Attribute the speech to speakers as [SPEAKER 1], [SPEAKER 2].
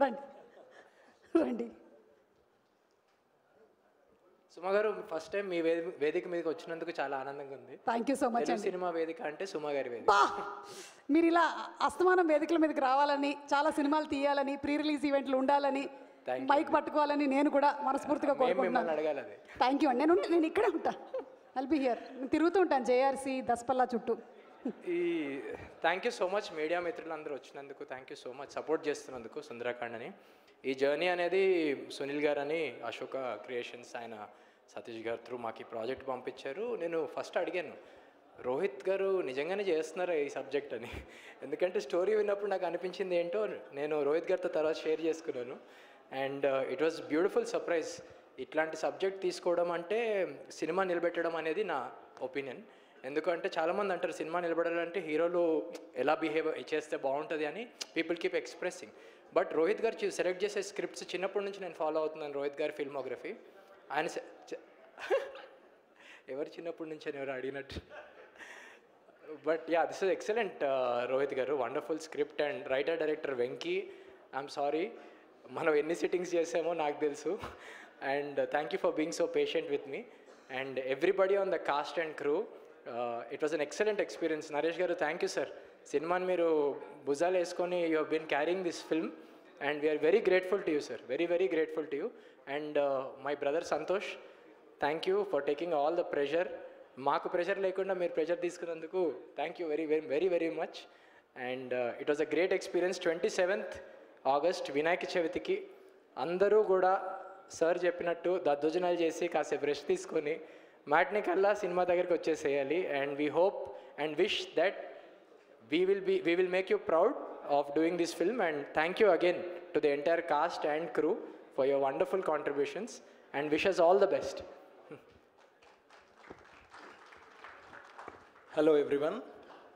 [SPEAKER 1] రండి రండి.
[SPEAKER 2] సుమ గారు, ఫస్ట్ టైం మీ వేదిక మీదకి వచ్చినందుకు చాలా ఆనందంగా ఉంది.
[SPEAKER 1] థ్యాంక్ యూ సో మచ్ అండి.
[SPEAKER 2] సినిమా వేదిక అంటే సుమ గారి వేదిక.
[SPEAKER 1] మీరు ఇలా అస్తమానం వేదికల మీదకి రావాలని, చాలా సినిమాలు తీయాలని, ప్రీ రిలీజ్ ఈవెంట్లు ఉండాలని, మైక్ పట్టుకోవాలని నేను కూడా మనస్ఫూర్తిగా కోరుకుంటున్నాను.
[SPEAKER 2] అడగాలి.
[SPEAKER 1] థ్యాంక్ యూ అండి. నేను ఇక్కడే ఉంటాను, ఐల్ బి హియర్. తిరుగుతూ ఉంటాను జేఆర్సీ దసపల్లా చుట్టూ.
[SPEAKER 2] Thank you so much media మిత్రులందరూ వచ్చినందుకు. Thank you so much support చేస్తున్నందుకు సుందరకాండ్ అని. ఈ జర్నీ అనేది సునీల్ గారు అని అశోక క్రియేషన్స్, ఆయన సతీష్ గారు త్రూ మాకు ఈ ప్రాజెక్ట్ పంపించారు. నేను ఫస్ట్ అడిగాను, రోహిత్ గారు నిజంగానే చేస్తున్నారా ఈ సబ్జెక్ట్ అని. ఎందుకంటే స్టోరీ విన్నప్పుడు నాకు అనిపించింది ఏంటో నేను రోహిత్ గారితో తర్వాత షేర్ చేసుకున్నాను. And it was beautiful surprise. ఇట్లాంటి సబ్జెక్ట్ తీసుకోవడం అంటే సినిమా నిలబెట్టడం అనేది నా ఒపీనియన్. ఎందుకంటే చాలామంది అంటారు సినిమా నిలబడాలంటే హీరోలు ఎలా బిహేవ్ చేస్తే బాగుంటుంది అని people keep expressing. But Rohit గారు సెలెక్ట్ చేసే స్క్రిప్ట్స్ చిన్నప్పటి నుంచి నేను ఫాలో అవుతున్నాను. రోహిత్ గారి ఫిల్మోగ్రఫీ ఆయన ఎవరు చిన్నప్పటి నుంచి అని ఎవరు అడిగినట్టు. But yeah, this is excellent Rohit garu, wonderful script. And writer director Venky, I'm sorry మనం ఎన్ని సిట్టింగ్స్ చేసామో నాకు తెలుసు. And thank you for being so patient with me. And everybody on the cast and crew, it was an excellent experience. Naresh garu, thank you sir. సినిమాని మీరు భుజాలు వేసుకొని you have been carrying this film and we are very grateful to you sir, very very grateful to you. And my brother Santosh, thank you for taking all the pressure. మాకు pressure లేకుండా మీరు pressure తీసుకున్నందుకు thank you very very very very much. And it was a great experience. 27th August Vinayaka చవితికి అందరూ కూడా sir చెప్పినట్టు దద్దోజనాలు చేసి కాసేపు రెస్ట్ తీసుకొని మ్యాట్నీ కల్లా సినిమా దగ్గరికి వచ్చేసేయాలి. And we hope and wish that we will make you proud of doing this film. And thank you again to the entire cast and crew for your wonderful contributions and wish us all the best.
[SPEAKER 3] Hello everyone.